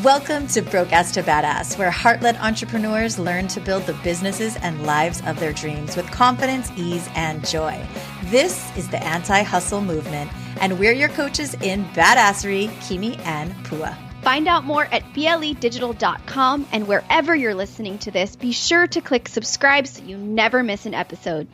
Welcome to Broke-Ass to Badass, where heart-led entrepreneurs learn to build the businesses and lives of their dreams with confidence, ease, and joy. This is the anti-hustle movement, and we're your coaches in badassery, Kimi and Pua. Find out more at bledigital.com, and wherever you're listening to this, be sure to click subscribe so you never miss an episode.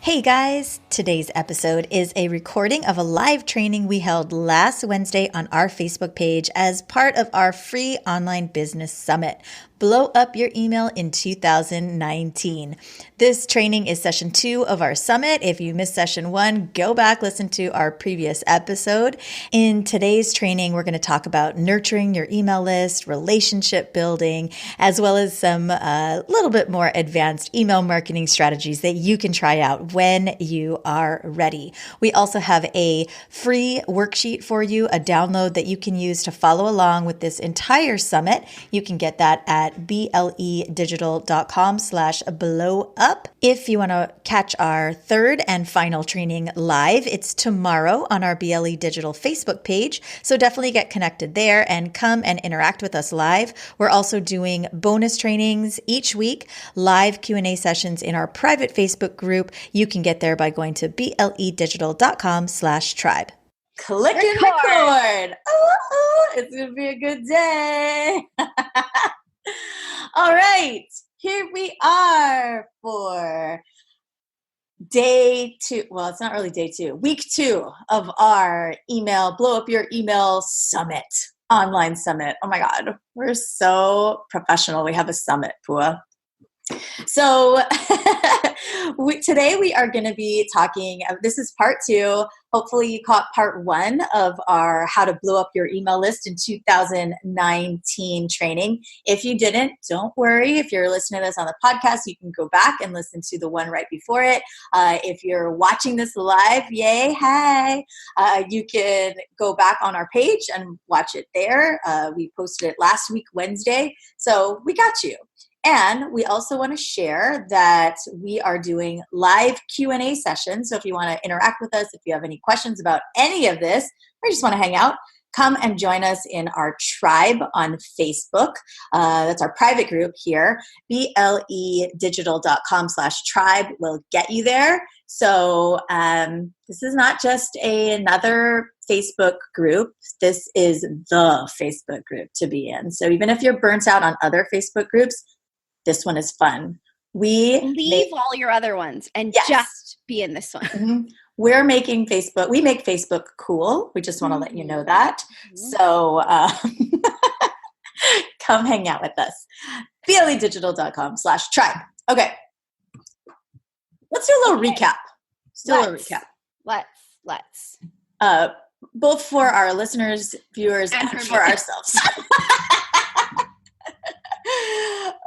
Hey guys, today's episode is a recording of a live training we held last Wednesday on our Facebook page as part of our free online business summit, Blow Up Your Email in 2019. This training is session 2 of our summit. If you missed session 1, go back, listen to our previous episode. In today's training, we're going to talk about nurturing your email list, relationship building, as well as some little bit more advanced email marketing strategies that you can try out when you are ready. We also have a free worksheet for you, a download that you can use to follow along with this entire summit. You can get that at bledigital.com/blowup. If you want to catch our third and final training live, it's tomorrow on our BLE Digital Facebook page. So definitely get connected there and come and interact with us live. We're also doing bonus trainings each week, live Q&A sessions in our private Facebook group. You can get there by going to bledigital.com/tribe. Click and record. It's going to be a good day. All right, here we are for day 2. Well, it's not really day 2, week 2 of our Blow Up Your Email Summit, online summit. Oh my God, we're so professional. We have a summit, Pua. So today we are going to be talking, this is part 2. Hopefully you caught part 1 of our How to Blow Up Your Email List in 2019 training. If you didn't, don't worry. If you're listening to this on the podcast, you can go back and listen to the one right before it. If you're watching this live, yay, hey, you can go back on our page and watch it there. We posted it last week, Wednesday. So we got you. And we also want to share that we are doing live Q&A sessions. So if you want to interact with us, if you have any questions about any of this, or you just want to hang out, come and join us in our tribe on Facebook. That's our private group here. bledigital.com/tribe will get you there. So this is not just another Facebook group. This is the Facebook group to be in. So even if you're burnt out on other Facebook groups, this one is fun. We leave all your other ones and just be in this one. Mm-hmm. We make Facebook cool. We just want to let you know that. Mm-hmm. So come hang out with us. bledigital.com/tribe. Okay. Let's do a little recap. Let's. Both for our listeners, viewers, and for ourselves.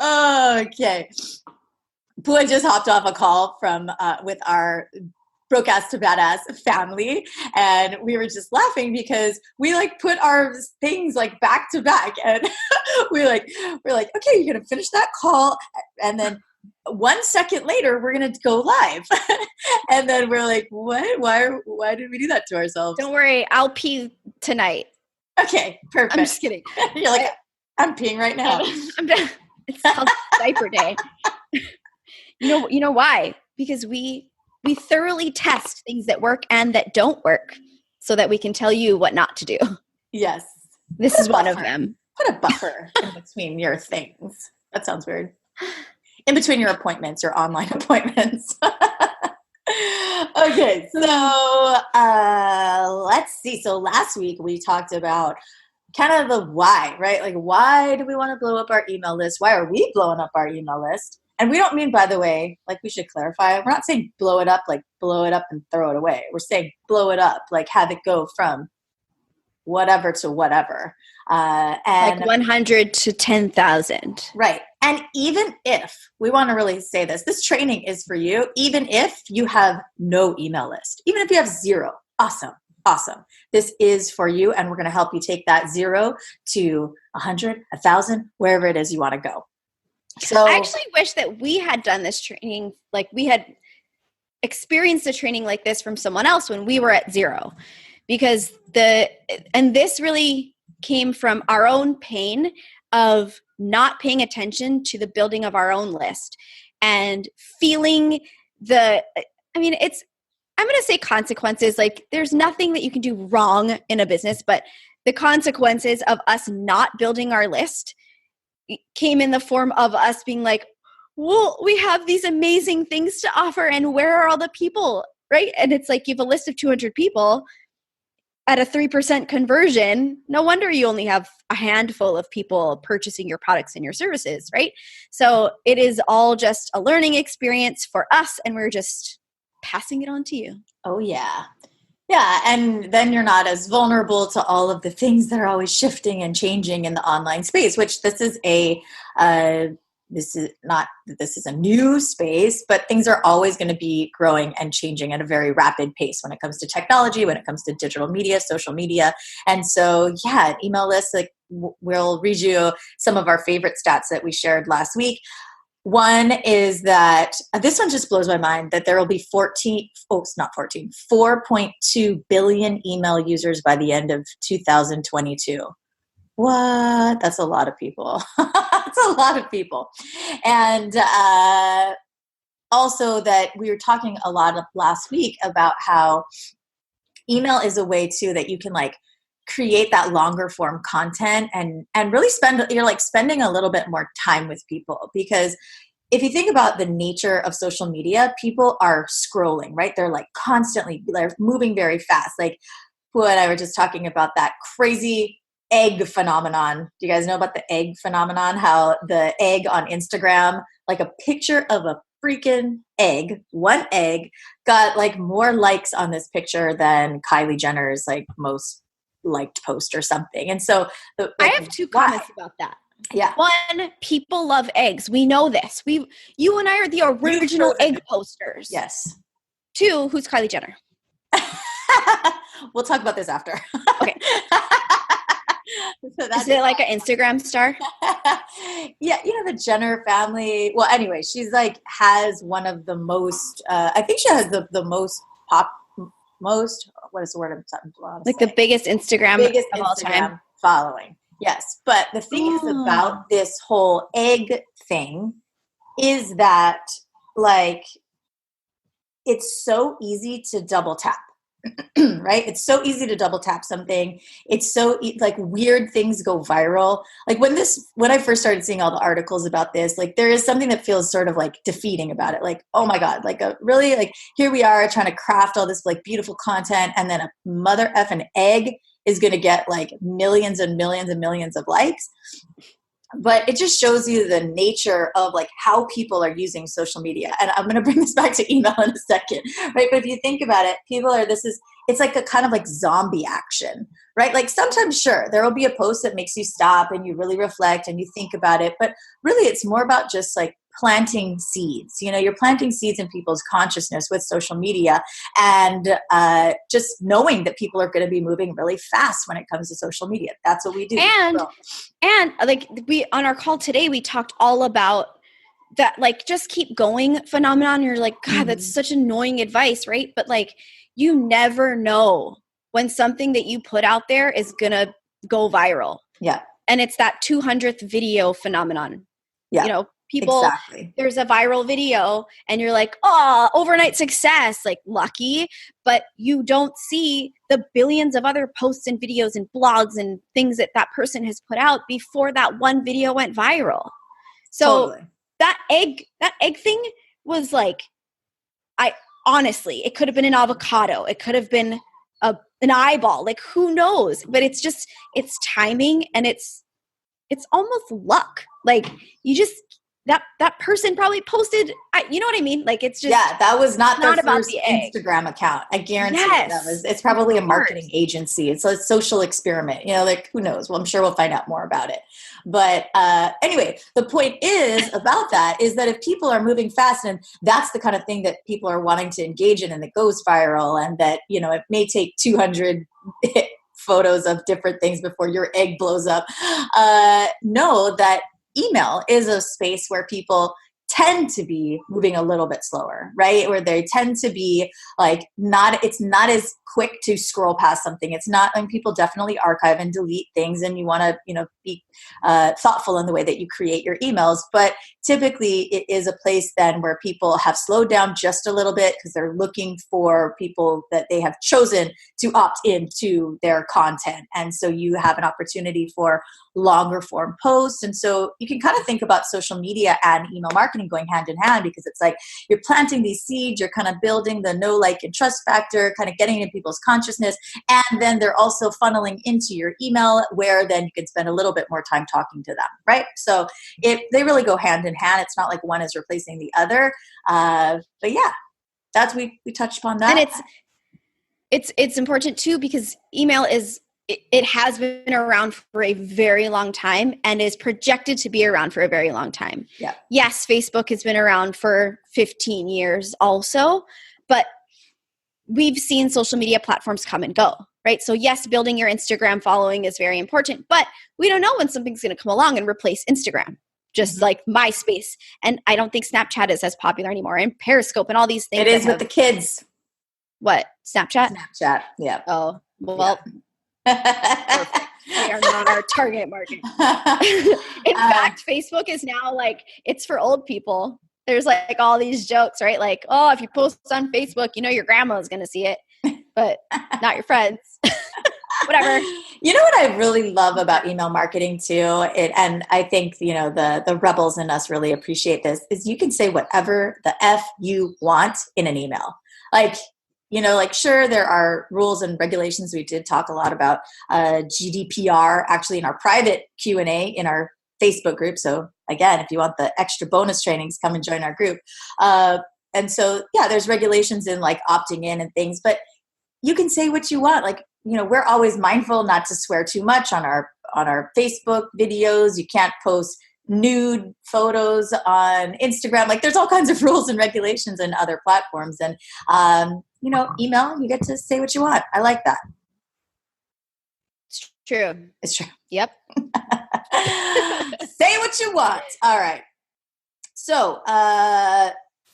Okay. Pua just hopped off a call with our Broke-Ass to Badass family, and we were just laughing because we put our things back to back, and we're like, okay, you're gonna finish that call, and then 1 second later we're gonna go live, and then we're like, what? Why did we do that to ourselves? Don't worry, I'll pee tonight. Okay, perfect. I'm just kidding. You're like, I'm peeing right now. I'm done. It's called diaper day. You know why? Because we thoroughly test things that work and that don't work so that we can tell you what not to do. Yes. This is one of them. Put a buffer in between your things. That sounds weird. In between your appointments, your online appointments. Okay, so let's see. So last week we talked about kind of the why, right? Why do we want to blow up our email list? Why are we blowing up our email list? And we don't mean, by the way, we should clarify, we're not saying blow it up and throw it away. We're saying blow it up, have it go from whatever to whatever. And 100 to 10,000. Right. And even if, we want to really say this training is for you, even if you have no email list, even if you have 0, awesome. This is for you, and we're going to help you take that 0 to 100, 1,000, wherever it is you want to go. So I actually wish that we had done this training, we had experienced a training like this from someone else when we were at 0, because this really came from our own pain of not paying attention to the building of our own list and feeling I'm going to say consequences. Like, there's nothing that you can do wrong in a business, but the consequences of us not building our list came in the form of us being like, well, we have these amazing things to offer, and where are all the people, right? And it's like, you have a list of 200 people at a 3% conversion. No wonder you only have a handful of people purchasing your products and your services, right? So it is all just a learning experience for us, and we're just passing it on to you. Oh, yeah. Yeah, and then you're not as vulnerable to all of the things that are always shifting and changing in the online space, which this is a new space, but things are always going to be growing and changing at a very rapid pace when it comes to technology, when it comes to digital media, social media. And so, yeah, an email list, like we'll read you some of our favorite stats that we shared last week. One is that this one just blows my mind that there will be 4.2 billion email users by the end of 2022. What? That's a lot of people. That's a lot of people. And also that we were talking a lot of last week about how email is a way too that you can like create that longer form content and really you're like spending a little bit more time with people, because if you think about the nature of social media, people are scrolling, right? They're like they're moving very fast. Like Pua and I were just talking about that crazy egg phenomenon. Do you guys know about the egg phenomenon? How the egg on Instagram, like a picture of a freaking egg, one egg, got like more likes on this picture than Kylie Jenner's like most liked post or something. And so I have two comments about that. Yeah. One, people love eggs. We know this. You and I are the original egg posters. Yes. Two, who's Kylie Jenner? We'll talk about this after. Okay. So is it like an Instagram star? Yeah, the Jenner family. Well, anyway, she's like has one of the most. I think she has the most what is the word I'm talking about? Like the biggest Instagram of all time following. Yes, but the thing is about this whole egg thing is that like it's so easy to double tap. Right? It's so easy to double tap something. It's so like weird things go viral. Like when I first started seeing all the articles about this, like there is something that feels sort of like defeating about it. Like, oh my God, like really like here we are trying to craft all this like beautiful content, and then a mother effing egg is going to get like millions and millions and millions of likes. But it just shows you the nature of like how people are using social media. And I'm going to bring this back to email in a second, right? But if you think about it, it's like a kind of like zombie action, right? Like sometimes, sure, there will be a post that makes you stop and you really reflect and you think about it. But really it's more about just like planting seeds. You're planting seeds in people's consciousness with social media, and just knowing that people are going to be moving really fast when it comes to social media. That's what we do. And like we on our call today, we talked all about that, like just keep going phenomenon. You're like, God, that's such annoying advice, right? But like you never know when something that you put out there is going to go viral. Yeah. And it's that 200th video phenomenon. Yeah. People, exactly. There's a viral video and you're like, oh, overnight success, like lucky, but you don't see the billions of other posts and videos and blogs and things that person has put out before that one video went viral. So totally. that egg thing was like, honestly, it could have been an avocado. It could have been an eyeball, like who knows, but it's timing, and it's almost luck. Like you just, that person probably posted, you know what I mean? Like it's just, yeah, that was not their first Instagram account. I guarantee it's probably a marketing agency. It's a social experiment, like who knows? Well, I'm sure we'll find out more about it. But anyway, the point is about that is that if people are moving fast, and that's the kind of thing that people are wanting to engage in and that goes viral, and that, it may take 200 photos of different things before your egg blows up, know that email is a space where people tend to be moving a little bit slower, right? Where they tend to be like it's not as quick to scroll past something. It's not, and people definitely archive and delete things, and you want to, be thoughtful in the way that you create your emails. But typically it is a place then where people have slowed down just a little bit because they're looking for people that they have chosen to opt into their content. And so you have an opportunity for longer form posts. And so you can kind of think about social media and email marketing going hand in hand, because it's like you're planting these seeds, you're kind of building the know, like, and trust factor, kind of getting into people's consciousness. And then they're also funneling into your email, where then you can spend a little bit more time talking to them, right? So they really go hand in hand. It's not like one is replacing the other. But yeah, we touched upon that. And it's important too, because email it has been around for a very long time and is projected to be around for a very long time. Yeah. Yes, Facebook has been around for 15 years also, but we've seen social media platforms come and go, right? So yes, building your Instagram following is very important, but we don't know when something's going to come along and replace Instagram, just like MySpace. And I don't think Snapchat is as popular anymore, and Periscope and all these things. It is with the kids. What? Snapchat? Snapchat, yeah. Oh, well. Yeah. They are not our target market. In fact, Facebook is now like, it's for old people. There's like all these jokes, right? Like, oh, if you post on Facebook, your grandma's going to see it, but not your friends. Whatever. You know what I really love about email marketing too, and I think the rebels in us really appreciate this, is you can say whatever the F you want in an email. Like, sure, there are rules and regulations. We did talk a lot about GDPR actually in our private Q&A in our Facebook group. So again, if you want the extra bonus trainings, come and join our group. And so, yeah, there's regulations in like opting in and things, but you can say what you want. Like, we're always mindful not to swear too much on our Facebook videos. You can't post nude photos on Instagram. Like, there's all kinds of rules and regulations in other platforms. And, email, you get to say what you want. I like that. It's true. It's true. Yep. Say what you want. All right. So,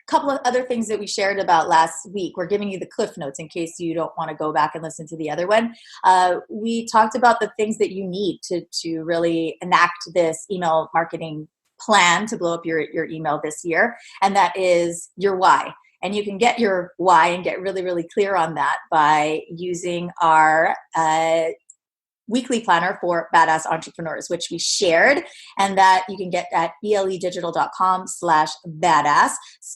couple of other things that we shared about last week. We're giving you the cliff notes in case you don't want to go back and listen to the other one. We talked about the things that you need to really enact this email marketing plan to blow up your email this year. And that is your why. And you can get your why and get really, really clear on that by using our weekly planner for badass entrepreneurs, which we shared, and that you can get at bledigital.com/badass.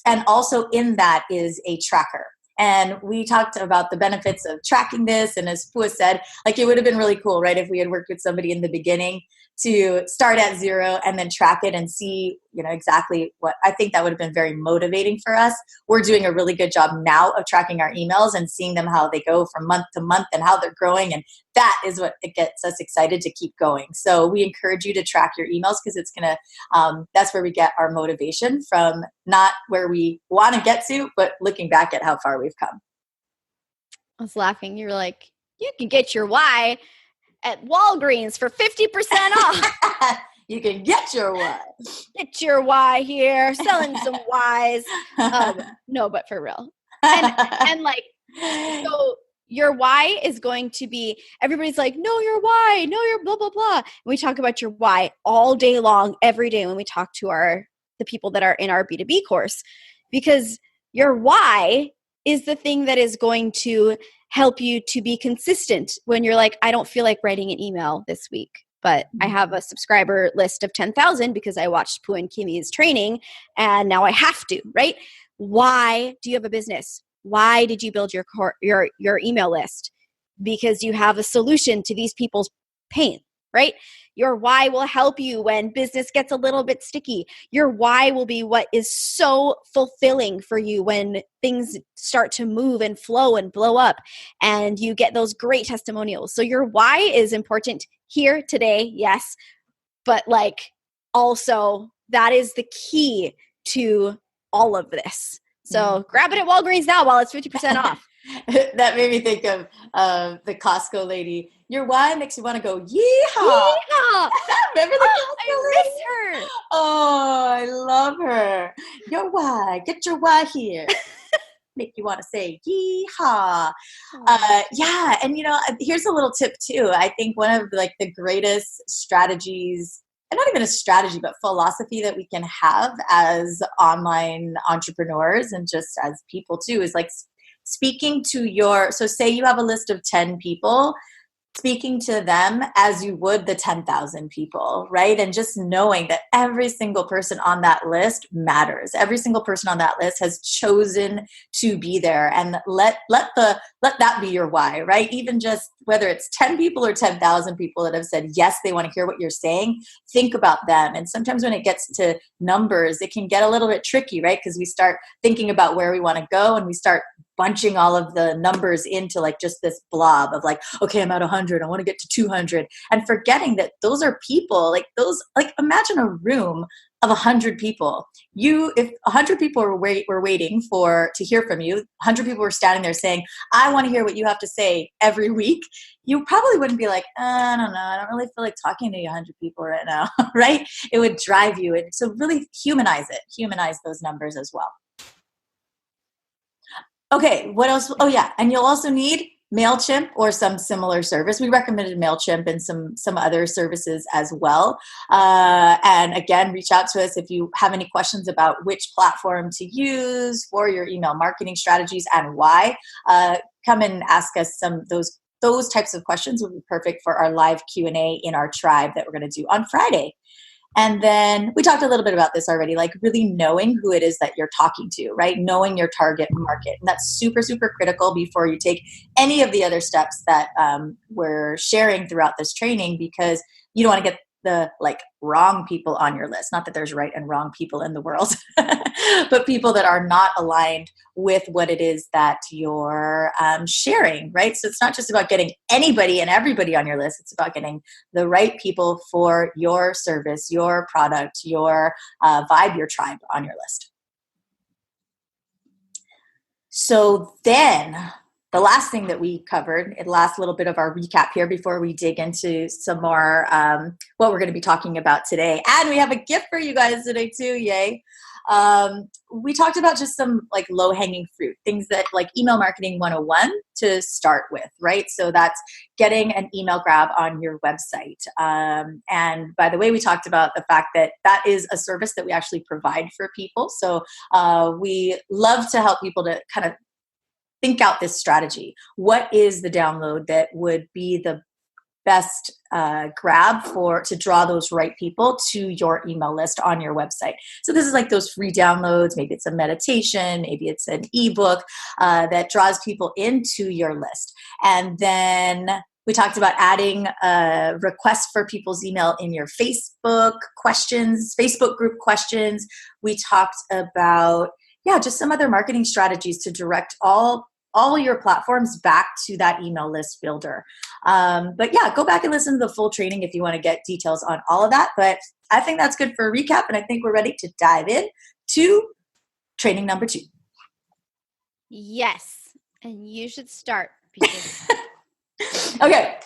And also in that is a tracker. And we talked about the benefits of tracking this. And as Pua said, like, it would have been really cool, right, if we had worked with somebody in the beginning to start at zero and then track it and see, exactly what. I think that would have been very motivating for us. We're doing a really good job now of tracking our emails and seeing them, how they go from month to month and how they're growing. And that is what it gets us excited to keep going. So we encourage you to track your emails, because it's going to, that's where we get our motivation from, not where we want to get to, but looking back at how far we've come. I was laughing. You were like, you can get your why at Walgreens for 50% off. You can get your why. Get your why here. Selling some whys. No, but for real. And like, so your why is going to be, everybody's like, know your why, know your blah, blah, blah. And we talk about your why all day long, every day when we talk to the people that are in our B2B course, because your why is the thing that is going to help you to be consistent when you're like, I don't feel like writing an email this week, but I have a subscriber list of 10,000 because I watched Pooh and Kimi's training and now I have to, right? Why do you have a business? Why did you build your email list? Because you have a solution to these people's pain, right? Your why will help you when business gets a little bit sticky. Your why will be what is so fulfilling for you when things start to move and flow and blow up and you get those great testimonials. So your why is important here today, yes, but like also that is the key to all of this. So grab it at Walgreens now while it's 50% off. That made me think of the Costco lady. Your why makes you want to go, yeehaw. Yeehaw. Remember the Costco I lady? miss her. Oh, I love her. Your why. Get your why here. Make you want to say yeehaw. Yeah. And here's a little tip too. I think one of like the greatest strategies, and not even a strategy, but philosophy that we can have as online entrepreneurs and just as people too, is like speaking to so say you have a list of 10 people, speaking to them as you would the 10,000 people, right? And just knowing that every single person on that list matters. Every single person on that list has chosen to be there, and let that be your why, right? Even just whether it's 10 people or 10,000 people that have said, yes, they want to hear what you're saying, think about them. And sometimes when it gets to numbers, it can get a little bit tricky, right? Because we start thinking about where we want to go, and we start bunching all of the numbers into like just this blob of like, okay, I'm at 100, I want to get to 200, and forgetting that those are people. Like imagine a room of 100 people. If 100 people were waiting to hear from you, 100 people were standing there saying, I want to hear what you have to say every week, you probably wouldn't be like, I don't know, I don't really feel like talking to 100 people right now, right? It would drive you. So really humanize those numbers as well. Okay, what else? Oh yeah, and you'll also need MailChimp or some similar service. We recommended MailChimp and some other services as well. And again, reach out to us if you have any questions about which platform to use for your email marketing strategies and why. Come and ask us those types of questions would be perfect for our live Q&A in our tribe that we're going to do on Friday. And then we talked a little bit about this already, like really knowing who it is that you're talking to, right? Knowing your target market. And that's super, super critical before you take any of the other steps that we're sharing throughout this training, because you don't want to get the wrong people on your list. Not that there's right and wrong people in the world, but people that are not aligned with what it is that you're sharing, right? So it's not just about getting anybody and everybody on your list. It's about getting the right people for your service, your product, your vibe, your tribe on your list. So then the last thing that we covered, the last little bit of our recap here before we dig into some more what we're going to be talking about today. And we have a gift for you guys today too, yay. We talked about just some low-hanging fruit, things that email marketing 101 to start with, right? So that's getting an email grab on your website. And by the way, we talked about the fact that that is a service that we actually provide for people. So we love to help people to kind of think out this strategy. What is the download that would be the best grab to draw those right people to your email list on your website? So this is like those free downloads. Maybe it's a meditation, maybe it's an ebook that draws people into your list. And then we talked about adding requests for people's email in your Facebook group questions. We talked about just some other marketing strategies to direct all your platforms back to that email list builder. But go back and listen to the full training if you want to get details on all of that. But I think that's good for a recap, and I think we're ready to dive in to training number 2. Yes, and you should start. Because okay,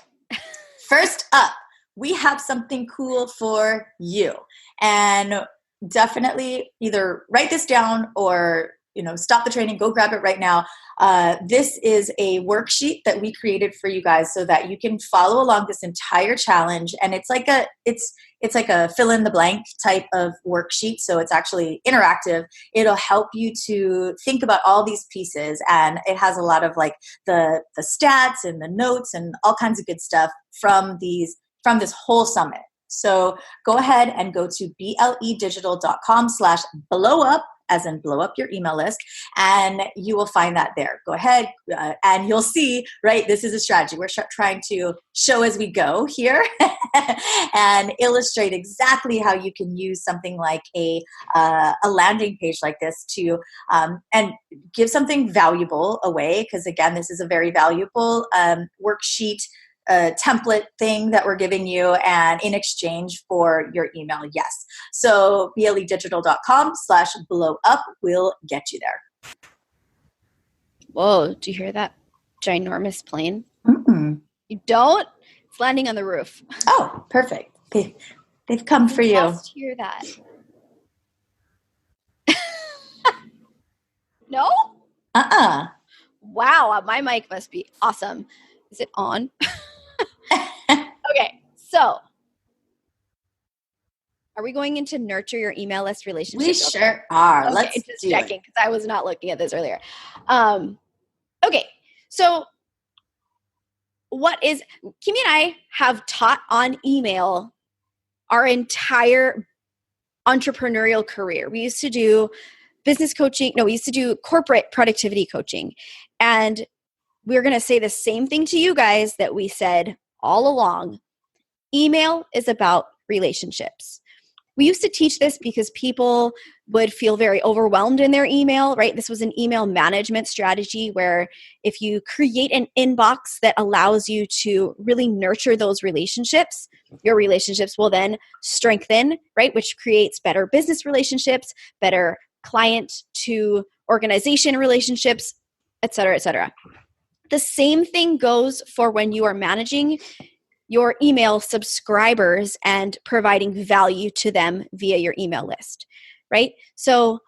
first up, we have something cool for you. And definitely either write this down or stop the training, go grab it right now. This is a worksheet that we created for you guys so that you can follow along this entire challenge. And it's like a fill in the blank type of worksheet. So it's actually interactive. It'll help you to think about all these pieces. And it has a lot of the stats and the notes and all kinds of good stuff from this whole summit. So go ahead and go to bledigital.com/blowup, as in blow up your email list, and you will find that there. Go ahead and you'll see, right, this is a strategy. We're trying to show as we go here and illustrate exactly how you can use something like a landing page like this to and give something valuable away, because again, this is a very valuable worksheet template thing that we're giving you, and in exchange for your email, yes. So bledigital.com/blowup will get you there. Whoa, do you hear that ginormous plane? Mm-mm. You don't? It's landing on the roof. Oh, perfect. They've come for you. I must hear that. No? Uh-uh. Wow, my mic must be awesome. Is it on? Okay, so are we going into nurture your email list relationship? We sure are. Okay, Let's just do checking it. because I was not looking at this earlier. Okay, so Kimmy and I have taught on email our entire entrepreneurial career. We used to do business coaching. No, we used to do corporate productivity coaching. And we're going to say the same thing to you guys that we said all along. Email is about relationships. We used to teach this because people would feel very overwhelmed in their email, right? This was an email management strategy where if you create an inbox that allows you to really nurture those relationships, your relationships will then strengthen, right? Which creates better business relationships, better client to organization relationships, et cetera, et cetera. The same thing goes for when you are managing your email subscribers and providing value to them via your email list, right? So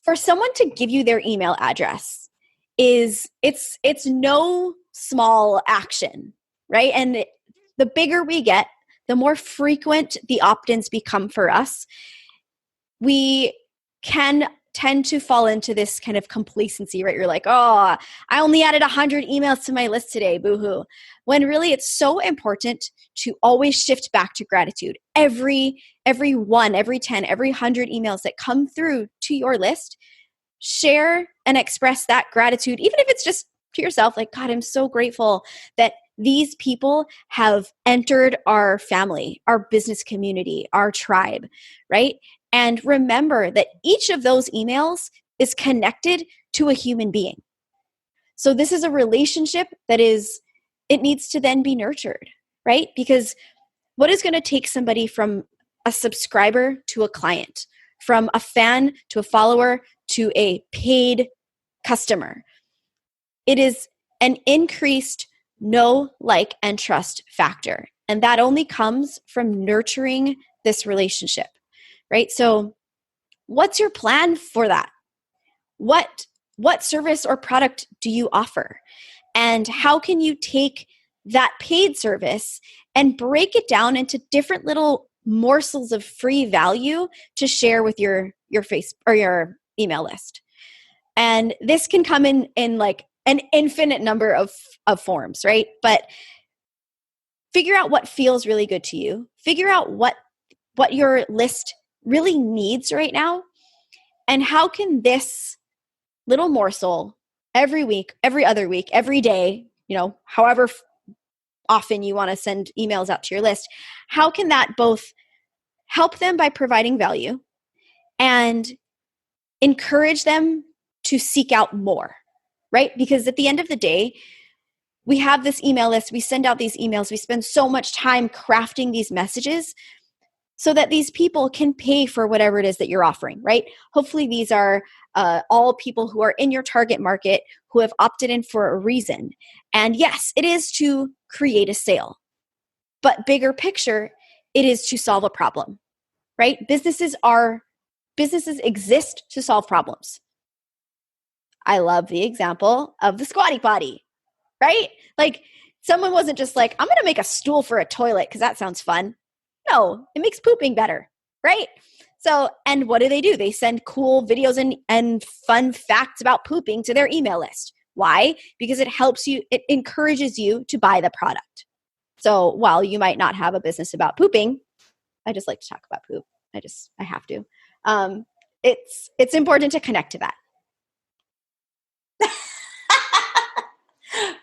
for someone to give you their email address it's no small action, right? And the bigger we get, the more frequent the opt-ins become for us. We can tend to fall into this kind of complacency, right? You're like, oh, I only added 100 emails to my list today, boohoo. When really it's so important to always shift back to gratitude. Every one, every 10, every 100 emails that come through to your list, share and express that gratitude, even if it's just to yourself, like, God, I'm so grateful that these people have entered our family, our business community, our tribe, right? And remember that each of those emails is connected to a human being. So this is a relationship it needs to then be nurtured, right? Because what is going to take somebody from a subscriber to a client, from a fan to a follower to a paid customer? It is an increased know, like, and trust factor. And that only comes from nurturing this relationship, right? So what's your plan for that? What service or product do you offer? And how can you take that paid service and break it down into different little morsels of free value to share with your face or your email list? And this can come in like an infinite number of forms, right? But figure out what feels really good to you. Figure out what your list really needs right now. And how can this little morsel every week, every other week, every day, however often you want to send emails out to your list, how can that both help them by providing value and encourage them to seek out more, right? Because at the end of the day, we have this email list, we send out these emails, we spend so much time crafting these messages so that these people can pay for whatever it is that you're offering, right? Hopefully these are all people who are in your target market who have opted in for a reason. And yes, it is to create a sale, but bigger picture, it is to solve a problem, right? Businesses exist to solve problems. I love the example of the squatty potty, right? Like someone wasn't just like, I'm going to make a stool for a toilet because that sounds fun. No, it makes pooping better, right? So, and what do? They send cool videos and fun facts about pooping to their email list. Why? Because it encourages you to buy the product. So while you might not have a business about pooping, I just like to talk about poop. I have to. It's important to connect to that.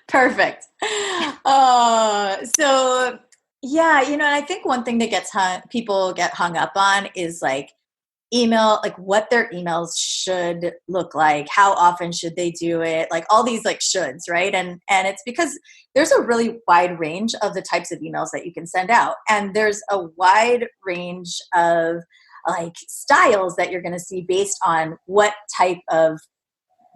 Perfect. So yeah, I think one thing that people get hung up on is like email, like what their emails should look like, how often should they do it, like all these like shoulds, right? And it's because there's a really wide range of the types of emails that you can send out, and there's a wide range of like styles that you're going to see based on what type of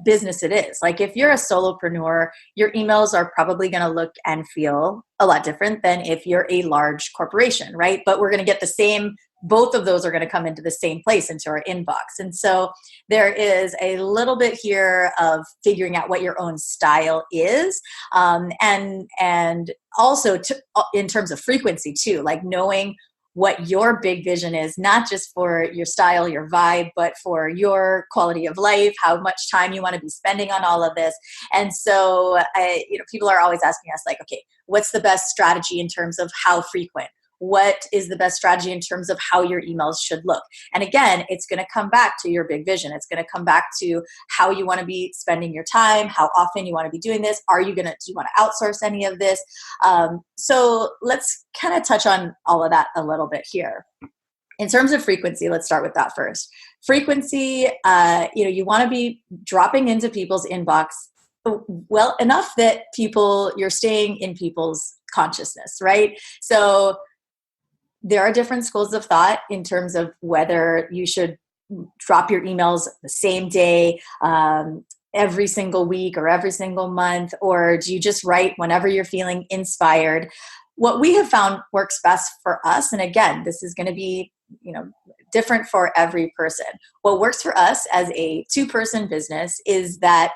business it is. Like if you're a solopreneur, your emails are probably going to look and feel a lot different than if you're a large corporation, right? But we're going to get the same both of those are going to come into the same place, into our inbox. And so there is a little bit here of figuring out what your own style is, and also in terms of frequency too, like knowing what your big vision is, not just for your style, your vibe, but for your quality of life, how much time you want to be spending on all of this. And so, people are always asking us, like, okay, what's the best strategy in terms of how frequent? What is the best strategy in terms of how your emails should look? And again, it's going to come back to your big vision. It's going to come back to how you want to be spending your time, how often you want to be doing this. Do you want to outsource any of this? So let's kind of touch on all of that a little bit here. In terms of frequency, let's start with that first. Frequency, you want to be dropping into people's inbox well enough that you're staying in people's consciousness, right? So there are different schools of thought in terms of whether you should drop your emails the same day, every single week or every single month, or do you just write whenever you're feeling inspired? What we have found works best for us, and again, this is going to be, different for every person. What works for us as a 2-person business is that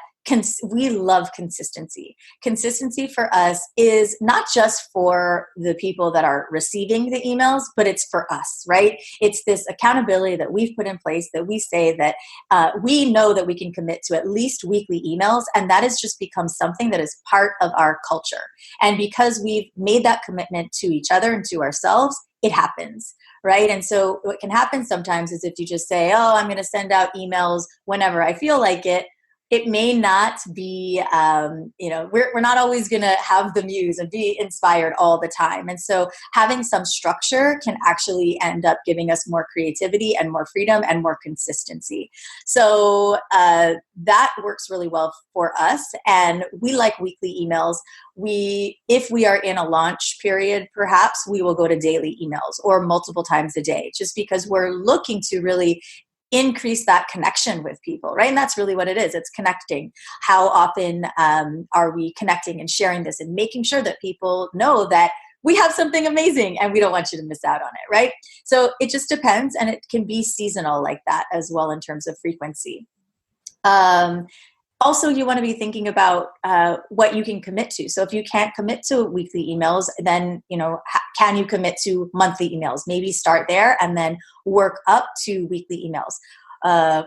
we love consistency. Consistency for us is not just for the people that are receiving the emails, but it's for us, right? It's this accountability that we've put in place, that we say that we know that we can commit to at least weekly emails, and that has just become something that is part of our culture. And because we've made that commitment to each other and to ourselves, it happens. Right. And so what can happen sometimes is if you just say, oh, I'm going to send out emails whenever I feel like it, it may not be, we're not always going to have the muse and be inspired all the time. And so having some structure can actually end up giving us more creativity and more freedom and more consistency. So that works really well for us. And we like weekly emails. If we are in a launch period, perhaps we will go to daily emails or multiple times a day, just because we're looking to really increase that connection with people, right? And that's really what it is. It's connecting. How often are we connecting and sharing this and making sure that people know that we have something amazing and we don't want you to miss out on it, right? So it just depends, and it can be seasonal like that as well in terms of frequency. Also, you want to be thinking about what you can commit to. So if you can't commit to weekly emails, then, can you commit to monthly emails? Maybe start there and then work up to weekly emails.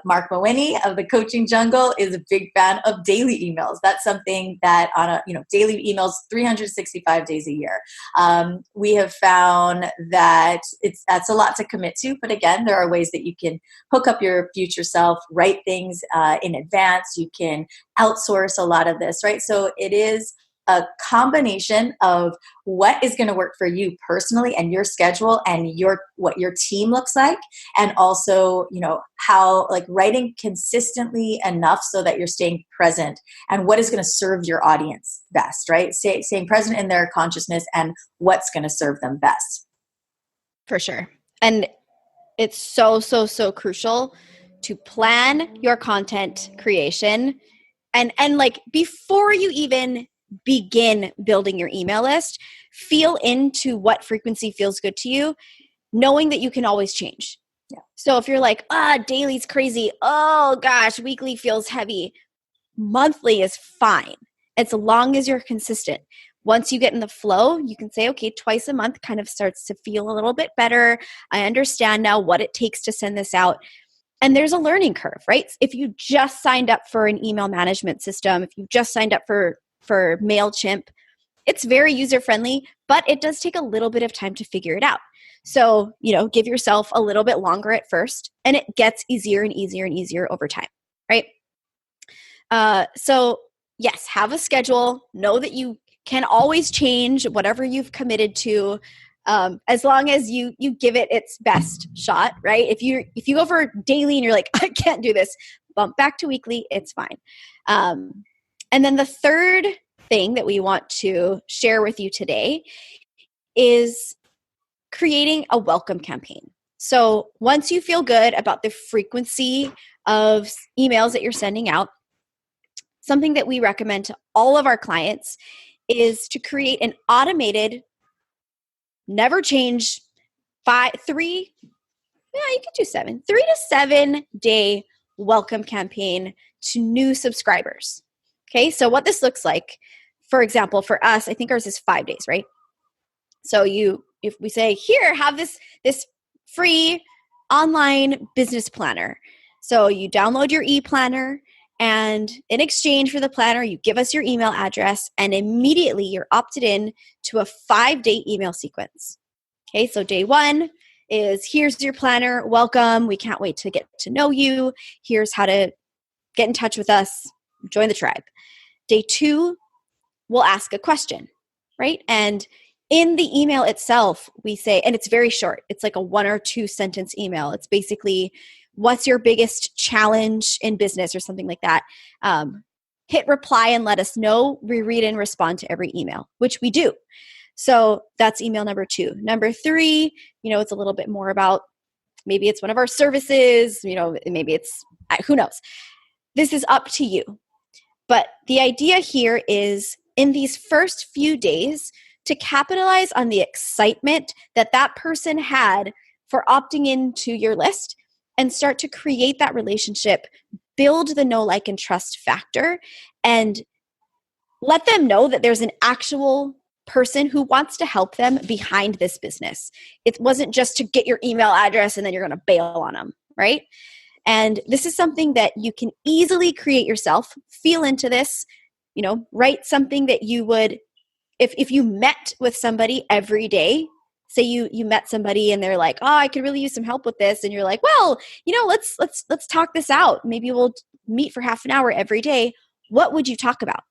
Mark Mawini of the Coaching Jungle is a big fan of daily emails. That's something that daily emails 365 days a year. We have found that that's a lot to commit to, but again, there are ways that you can hook up your future self, write things in advance. You can outsource a lot of this, right? So it is a combination of what is going to work for you personally and your schedule and what your team looks like, and also how, like, writing consistently enough so that you're staying present and what is going to serve your audience best, right? Staying present in their consciousness and what's going to serve them best. For sure. And it's so, so, so crucial to plan your content creation and like before you even begin building your email list, feel into what frequency feels good to you, knowing that you can always change. Yeah. So if you're like, daily's crazy, oh gosh, weekly feels heavy, monthly is fine as long as you're consistent. Once you get in the flow, you can say, okay, twice a month kind of starts to feel a little bit better. I understand now what it takes to send this out. And there's a learning curve, right? If you just signed up for an email management system, if you just signed up for MailChimp, it's very user-friendly, but it does take a little bit of time to figure it out. So, give yourself a little bit longer at first, and it gets easier and easier and easier over time, right? So yes, have a schedule. Know that you can always change whatever you've committed to, as long as you give it its best shot, right? If you go for daily and you're like, I can't do this, bump back to weekly, it's fine. And then the third thing that we want to share with you today is creating a welcome campaign. So once you feel good about the frequency of emails that you're sending out, something that we recommend to all of our clients is to create an automated, never change, 3 you could do 7. 3 to 7 day welcome campaign to new subscribers. Okay, so what this looks like, for example, for us, I think ours is 5 days, right? So if we say, here, have this free online business planner. So you download your e-planner, and in exchange for the planner, you give us your email address, and immediately you're opted in to a 5-day email sequence. Okay, so day 1 is, here's your planner. Welcome. We can't wait to get to know you. Here's how to get in touch with us. Join the tribe. Day 2, we'll ask a question, right? And in the email itself, we say, and it's very short. It's like a 1 or 2 sentence email. It's basically, what's your biggest challenge in business or something like that. Hit reply and let us know. We read and respond to every email, which we do. So that's email number 2. Number 3, it's a little bit more about, maybe it's one of our services, maybe it's, who knows? This is up to you. But the idea here is, in these first few days, to capitalize on the excitement that that person had for opting into your list and start to create that relationship, build the know, like, and trust factor, and let them know that there's an actual person who wants to help them behind this business. It wasn't just to get your email address and then you're going to bail on them, right? And this is something that you can easily create yourself. Feel into this, write something that you would, if you met with somebody every day, say you met somebody and they're like, oh, I could really use some help with this. And you're like, well, let's talk this out. Maybe we'll meet for half an hour every day. What would you talk about?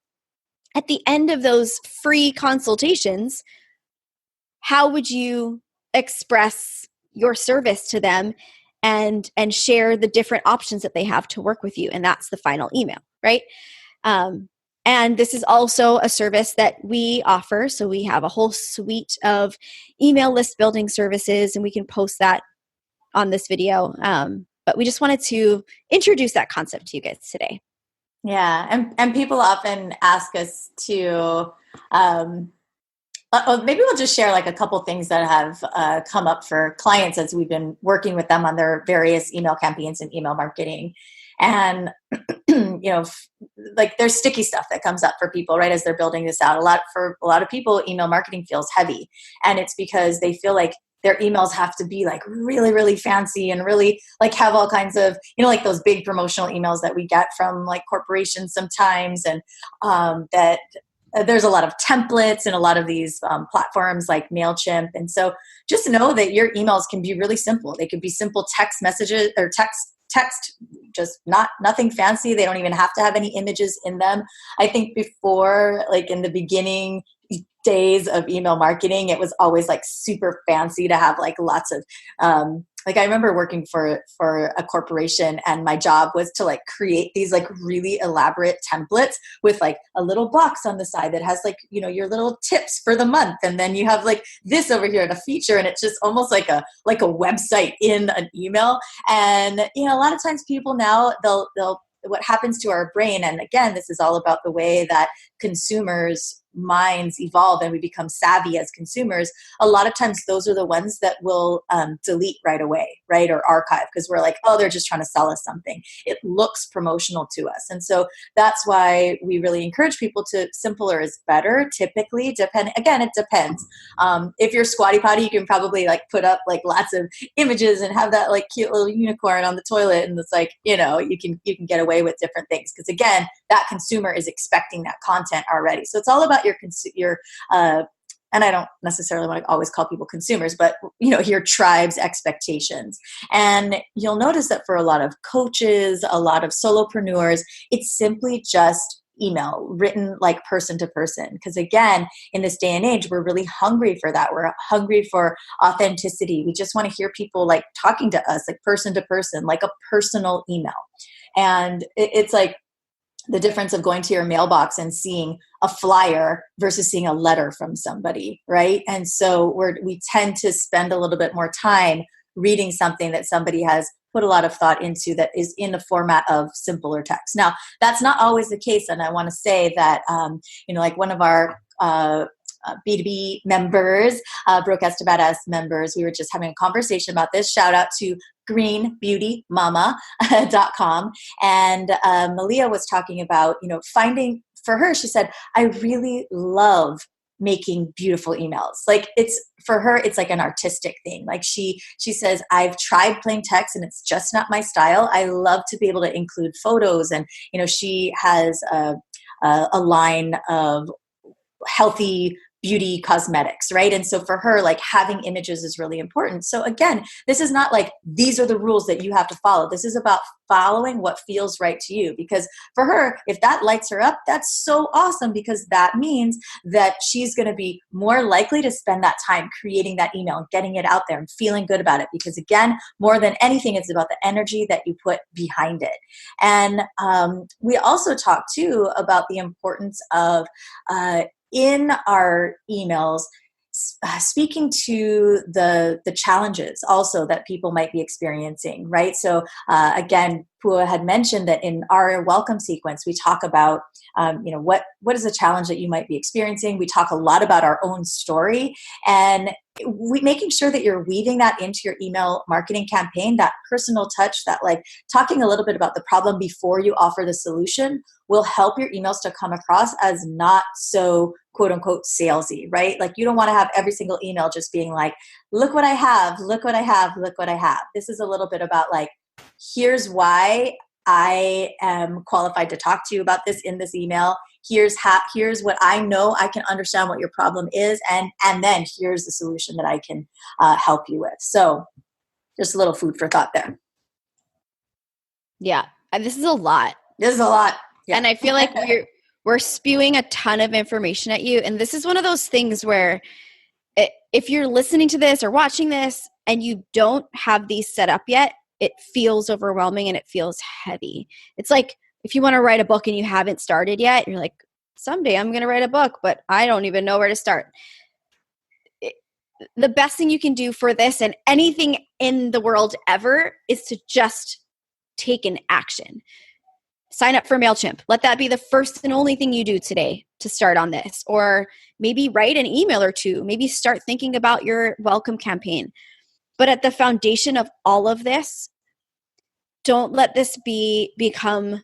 At the end of those free consultations, how would you express your service to them and share the different options that they have to work with you? And that's the final email, right? And this is also a service that we offer. So we have a whole suite of email list building services, and we can post that on this video. But we just wanted to introduce that concept to you guys today. Yeah, and people often ask us to, maybe we'll just share like a couple things that have come up for clients as we've been working with them on their various email campaigns and email marketing. And, like there's sticky stuff that comes up for people, right, as they're building this out. For a lot of people, email marketing feels heavy. And it's because they feel like their emails have to be like really, really fancy and really like have all kinds of, like those big promotional emails that we get from like corporations sometimes. And that there's a lot of templates and a lot of these platforms like MailChimp. And so just know that your emails can be really simple. They could be simple text messages or text, just nothing fancy. They don't even have to have any images in them. I think before, like in the beginning days of email marketing, it was always like super fancy to have like lots of like I remember working for a corporation, and my job was to like create these like really elaborate templates with like a little box on the side that has like, your little tips for the month. And then you have like this over here, a feature, and it's just almost like a website in an email. And, a lot of times people now they'll what happens to our brain. And again, this is all about the way that consumers' minds evolve and we become savvy as consumers. A lot of times those are the ones that will delete right away, right? Or archive, because we're like, oh, they're just trying to sell us something. It looks promotional to us. And so that's why we really encourage people to, simpler is better, typically. Again, it depends. If you're Squatty Potty, you can probably like put up like lots of images and have that like cute little unicorn on the toilet. And it's like, you can get away with different things. Because again, that consumer is expecting that content already. So it's all about your and I don't necessarily want to always call people consumers, but your tribe's expectations. And you'll notice that for a lot of coaches, a lot of solopreneurs, it's simply just email written like person to person. Because again, in this day and age, we're really hungry for that. We're hungry for authenticity. We just want to hear people like talking to us, like person to person, like a personal email. And it's like the difference of going to your mailbox and seeing a flyer versus seeing a letter from somebody, right? And so we tend to spend a little bit more time reading something that somebody has put a lot of thought into that is in the format of simpler text. Now, that's not always the case. And I want to say that, like one of our B2B members, Broke Estebat as members, we were just having a conversation about this. Shout out to greenbeautymama.com. And Malia was talking about, finding, for her, she said, I really love making beautiful emails. Like it's, for her, it's like an artistic thing. Like she says, I've tried plain text and it's just not my style. I love to be able to include photos. And, she has a line of healthy beauty cosmetics, right? And so for her, like having images is really important. So again, this is not like these are the rules that you have to follow. This is about following what feels right to you. Because for her, if that lights her up, that's so awesome, because that means that she's going to be more likely to spend that time creating that email and getting it out there and feeling good about it. Because again, more than anything, it's about the energy that you put behind it. And we also talked too about the importance of in our emails, speaking to the challenges also that people might be experiencing, right? So again, Pua had mentioned that in our welcome sequence, we talk about, what is the challenge that you might be experiencing? We talk a lot about our own story, and making sure that you're weaving that into your email marketing campaign, that personal touch, that like talking a little bit about the problem before you offer the solution will help your emails to come across as not so quote unquote salesy, right? Like you don't want to have every single email just being like, look what I have, look what I have, look what I have. This is a little bit about like, here's why I am qualified to talk to you about this in this email. Here's what I know. I can understand what your problem is. And then here's the solution that I can help you with. So just a little food for thought there. Yeah. And this is a lot. This is a lot. Yeah. And I feel like we're spewing a ton of information at you. And this is one of those things where if you're listening to this or watching this and you don't have these set up yet, it feels overwhelming and it feels heavy. It's like if you want to write a book and you haven't started yet, you're like, someday I'm going to write a book, but I don't even know where to start. The best thing you can do for this and anything in the world ever is to just take an action. Sign up for MailChimp. Let that be the first and only thing you do today to start on this. Or maybe write an email or two. Maybe start thinking about your welcome campaign. But at the foundation of all of this, don't let this become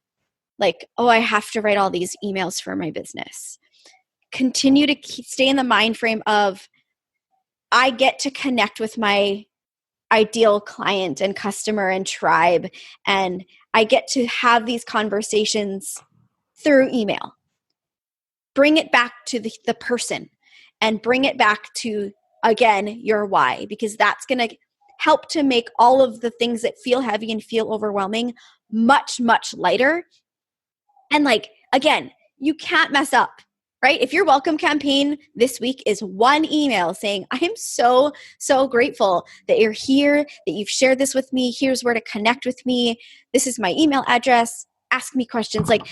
like, oh, I have to write all these emails for my business. Continue to stay in the mind frame of, I get to connect with my ideal client and customer and tribe, and I get to have these conversations through email. Bring it back to the person and bring it back to, again, your why, because that's going to help to make all of the things that feel heavy and feel overwhelming much, much lighter. And like, again, you can't mess up, right? If your welcome campaign this week is one email saying, I am so, so grateful that you're here, that you've shared this with me. Here's where to connect with me. This is my email address. Ask me questions. Like,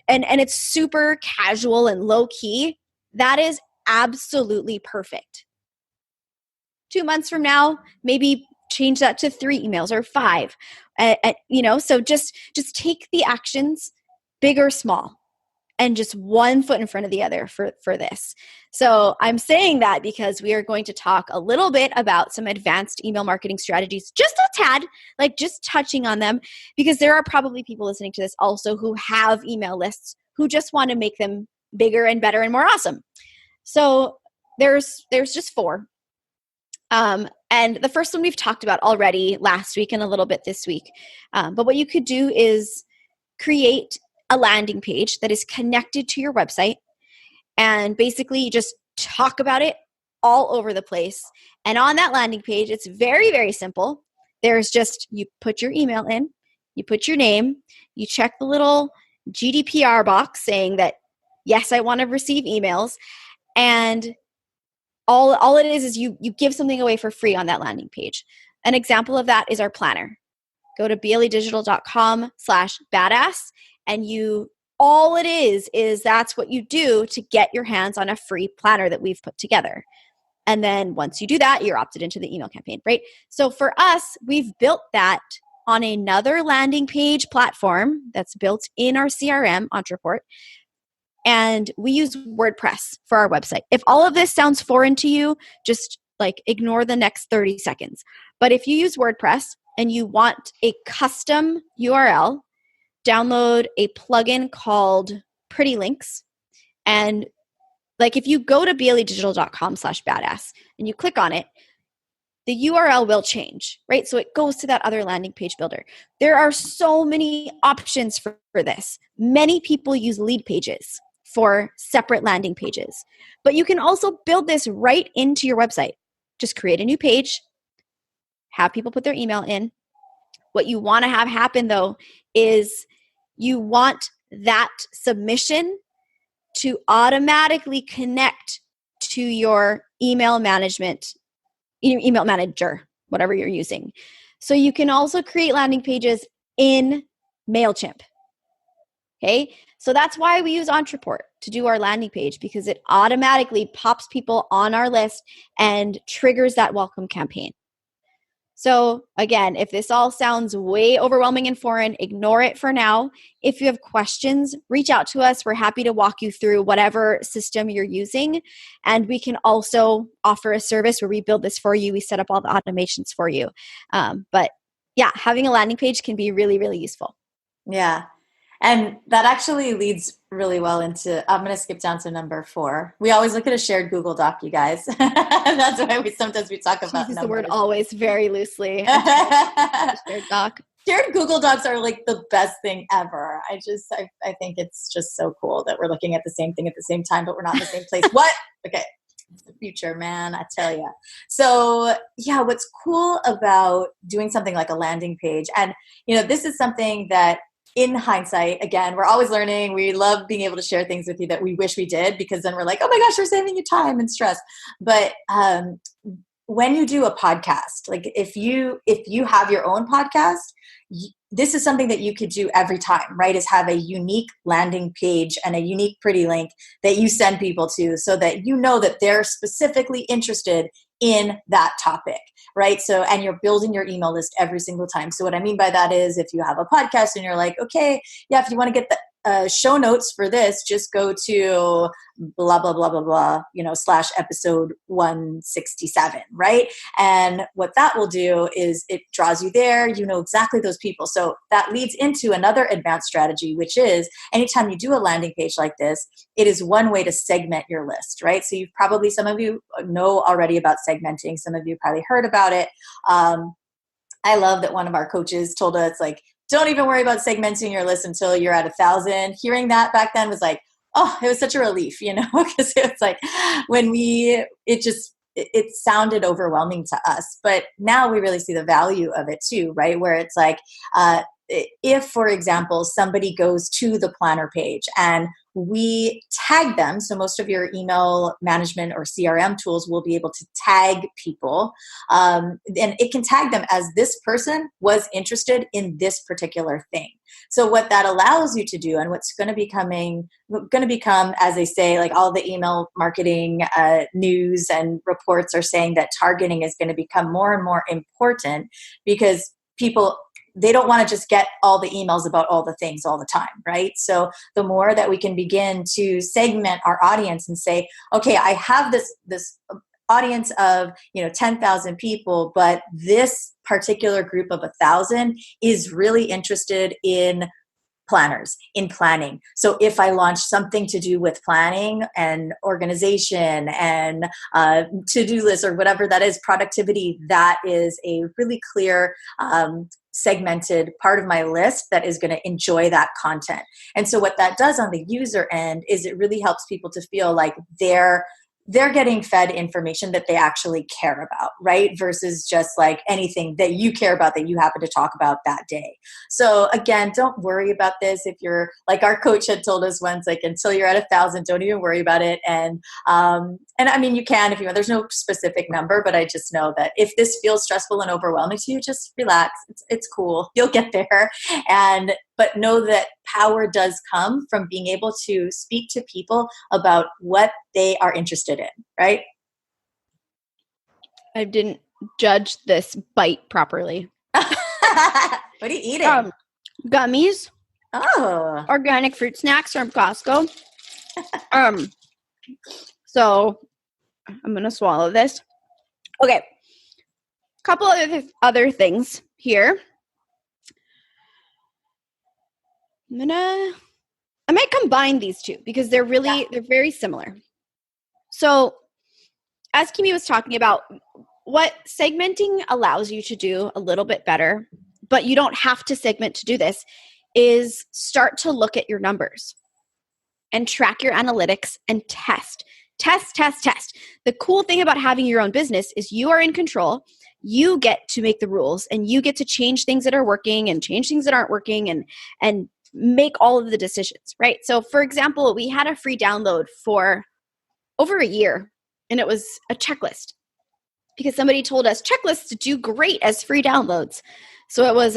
and it's super casual and low key. That is absolutely perfect. 2 months from now, maybe change that to 3 emails or 5. So just take the actions, big or small, and just one foot in front of the other for this. So I'm saying that because we are going to talk a little bit about some advanced email marketing strategies, just a tad, like just touching on them, because there are probably people listening to this also who have email lists who just want to make them bigger and better and more awesome. So there's just 4. And the first one we've talked about already last week and a little bit this week. But what you could do is create a landing page that is connected to your website, and basically just talk about it all over the place. And on that landing page, it's very, very simple. There's just, you put your email in, you put your name, you check the little GDPR box saying that, yes, I want to receive emails. And all it is you give something away for free on that landing page. An example of that is our planner. Go to bledigital.com/badass. And all it is that's what you do to get your hands on a free planner that we've put together. And then once you do that, you're opted into the email campaign, right? So for us, we've built that on another landing page platform that's built in our CRM, Entreport. and we use WordPress for our website. If all of this sounds foreign to you, just like ignore the next 30 seconds. But if you use WordPress and you want a custom URL, download a plugin called Pretty Links. And like if you go to bledigital.com/badass and you click on it, the URL will change, right? So it goes to that other landing page builder. There are so many options for this. Many people use lead pages for separate landing pages, but you can also build this right into your website. Just create a new page, have people put their email in. What you want to have happen though is you want that submission to automatically connect to your email manager, whatever you're using. So you can also create landing pages in MailChimp. Okay, so that's why we use Entreport to do our landing page, because it automatically pops people on our list and triggers that welcome campaign. So again, if this all sounds way overwhelming and foreign, ignore it for now. If you have questions, reach out to us. We're happy to walk you through whatever system you're using. And we can also offer a service where we build this for you. We set up all the automations for you. But yeah, having a landing page can be really, really useful. Yeah. And that actually leads really well into, I'm going to skip down to number 4. We always look at a shared Google Doc, you guys. That's why we sometimes talk about Use numbers. the word always very loosely. Shared doc. Shared Google Docs are like the best thing ever. I think it's just so cool that we're looking at the same thing at the same time, but we're not in the same place. What? Okay. It's the future, man. I tell you. So yeah, what's cool about doing something like a landing page, and this is something that, in hindsight, again, we're always learning. We love being able to share things with you that we wish we did, because then we're like, oh my gosh, we're saving you time and stress. But when you do a podcast, like if you have your own podcast, this is something that you could do every time, right? Is have a unique landing page and a unique pretty link that you send people to, so that that they're specifically interested in that topic, right? So, and you're building your email list every single time. So what I mean by that is, if you have a podcast and you're like, okay, yeah, if you want to get the show notes for this, just go to blah, blah, blah, blah, blah, /episode 167, right? And what that will do is it draws you there, exactly those people. So that leads into another advanced strategy, which is anytime you do a landing page like this, it is one way to segment your list, right? So some of you know already about segmenting. Some of you probably heard about it. I love that one of our coaches told us, like, don't even worry about segmenting your list until you're at 1,000. Hearing that back then was like, oh, it was such a relief, because it's like it sounded overwhelming to us. But now we really see the value of it too, right? Where it's like, if, for example, somebody goes to the planner page and we tag them, so most of your email management or CRM tools will be able to tag people, and it can tag them as this person was interested in this particular thing. So what that allows you to do, and what's going to become, as they say, like all the email marketing news and reports are saying that targeting is going to become more and more important, because people, they don't want to just get all the emails about all the things all the time, right? So the more that we can begin to segment our audience and say, okay, I have this audience of 10,000 people, but this particular group of 1,000 is really interested in planners, in planning. So if I launch something to do with planning and organization and to-do list or whatever that is, productivity, that is a really clear segmented part of my list that is going to enjoy that content. And so what that does on the user end is it really helps people to feel like they're getting fed information that they actually care about, right? Versus just like anything that you care about that you happen to talk about that day. So again, don't worry about this. If you're, like our coach had told us once, like until you're at 1,000, don't even worry about it. And I mean, you can if you want. There's no specific number, but I just know that if this feels stressful and overwhelming to you, just relax. It's cool. You'll get there. But know that power does come from being able to speak to people about what they are interested in, right? I didn't judge this bite properly. What are you eating? Gummies. Oh. Organic fruit snacks from Costco. So I'm going to swallow this. Okay. Couple other things here. I might combine these two because they're very similar. So as Kimi was talking about, what segmenting allows you to do a little bit better, but you don't have to segment to do this, is start to look at your numbers and track your analytics and test. The cool thing about having your own business is you are in control. You get to make the rules and you get to change things that are working and change things that aren't working and make all of the decisions, right? So for example, we had a free download for over a year and it was a checklist because somebody told us checklists do great as free downloads. So it was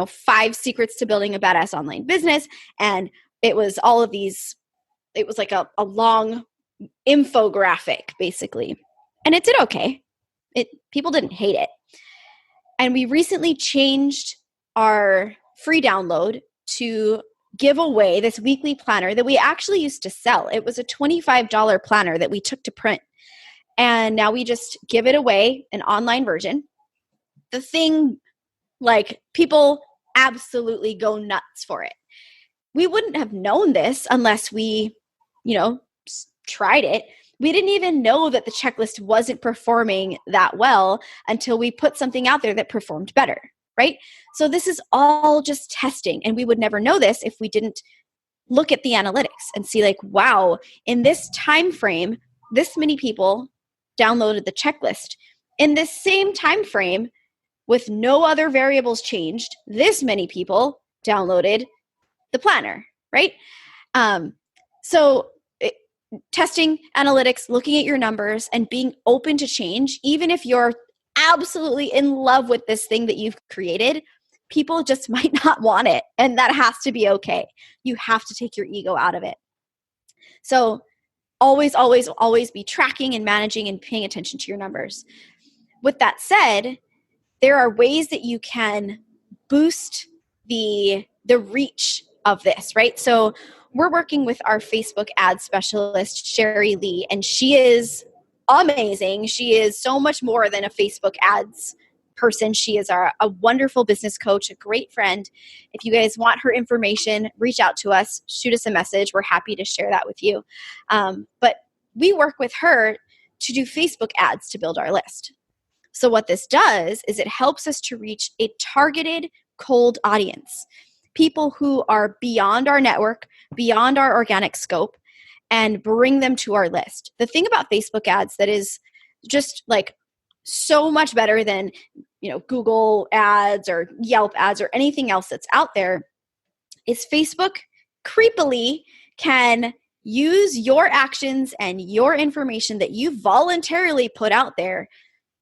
5 secrets to building a badass online business. And it was all of these, it was like a long infographic basically. And it did okay. People didn't hate it. And we recently changed our free download to give away this weekly planner that we actually used to sell. It was a $25 planner that we took to print. And now we just give it away, an online version. The thing, like, people absolutely go nuts for it. We wouldn't have known this unless we, tried it. We didn't even know that the checklist wasn't performing that well until we put something out there that performed better, right? So this is all just testing, and we would never know this if we didn't look at the analytics and see, like, wow, in this time frame, this many people downloaded the checklist. In this same time frame, with no other variables changed, this many people downloaded the planner, right? Testing analytics, looking at your numbers, and being open to change, even if you're absolutely in love with this thing that you've created, people just might not want it. And that has to be okay. You have to take your ego out of it. So always, always, always be tracking and managing and paying attention to your numbers. With that said, there are ways that you can boost the reach of this, right? So we're working with our Facebook ad specialist, Sherry Lee, and she is amazing. She is so much more than a Facebook ads person. She is a wonderful business coach, a great friend. If you guys want her information, reach out to us, shoot us a message. We're happy to share that with you. But we work with her to do Facebook ads to build our list. So what this does is it helps us to reach a targeted cold audience, people who are beyond our network, beyond our organic scope, and bring them to our list. The thing about Facebook ads that is just like so much better than, Google ads or Yelp ads or anything else that's out there is Facebook creepily can use your actions and your information that you voluntarily put out there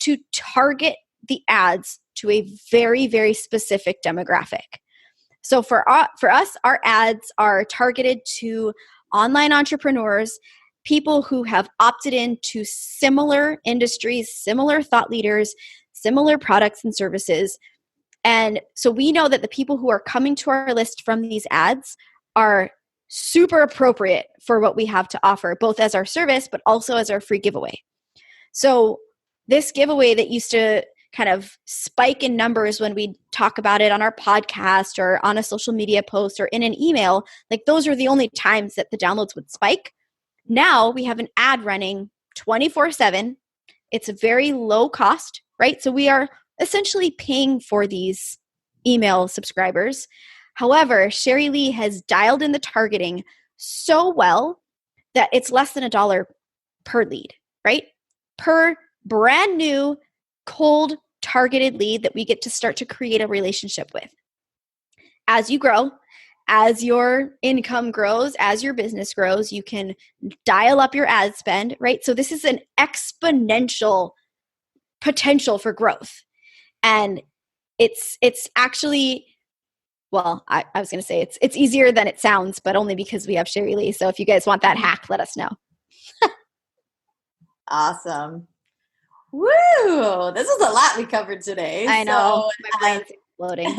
to target the ads to a very, very specific demographic. So for us, our ads are targeted to online entrepreneurs, people who have opted into similar industries, similar thought leaders, similar products and services. And so we know that the people who are coming to our list from these ads are super appropriate for what we have to offer, both as our service, but also as our free giveaway. So this giveaway that used to kind of spike in numbers when we talk about it on our podcast or on a social media post or in an email, like those are the only times that the downloads would spike. Now we have an ad running 24/7. It's a very low cost, right? So we are essentially paying for these email subscribers. However, Sherry Lee has dialed in the targeting so well that it's less than $1 per lead, right? Per brand new, cold, targeted lead that we get to start to create a relationship with. As you grow, as your income grows, as your business grows, you can dial up your ad spend, right? So this is an exponential potential for growth. And it's actually, well, I was going to say it's easier than it sounds, but only because we have Sherry Lee. So if you guys want that hack, let us know. Awesome. Woo! This is a lot we covered today. I know. So, Loading.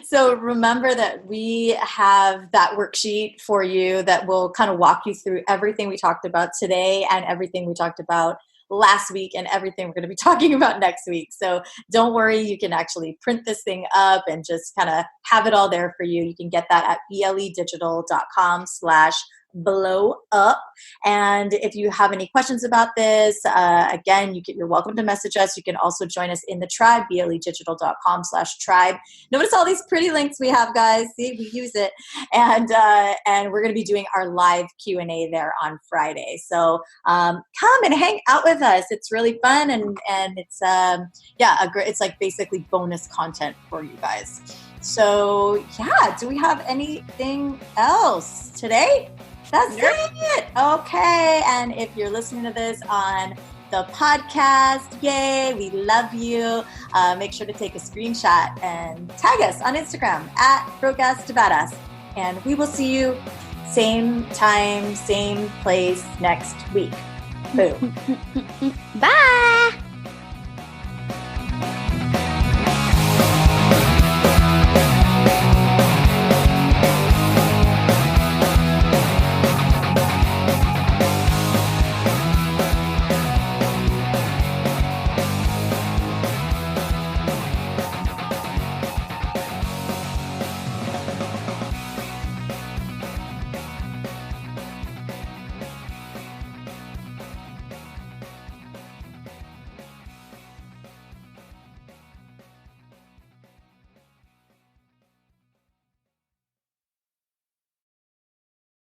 So remember that we have that worksheet for you that will kind of walk you through everything we talked about today and everything we talked about last week and everything we're going to be talking about next week. So don't worry, you can actually print this thing up and just kind of have it all there for you. You can get that at bledigital.com/blow up. And if you have any questions about this, again, you're welcome to message us. You can also join us in the tribe, bledigital.com/tribe. Notice all these pretty links we have, guys. See, we use it. And we're going to be doing our live Q&A there on Friday. So come and hang out with us. It's really fun. And it's, it's like basically bonus content for you guys. So yeah, do we have anything else today? That's it. Okay. And if you're listening to this on the podcast, yay, we love you. Make sure to take a screenshot and tag us on Instagram at @BroadcastAboutUs. And we will see you same time, same place next week. Boom. Bye.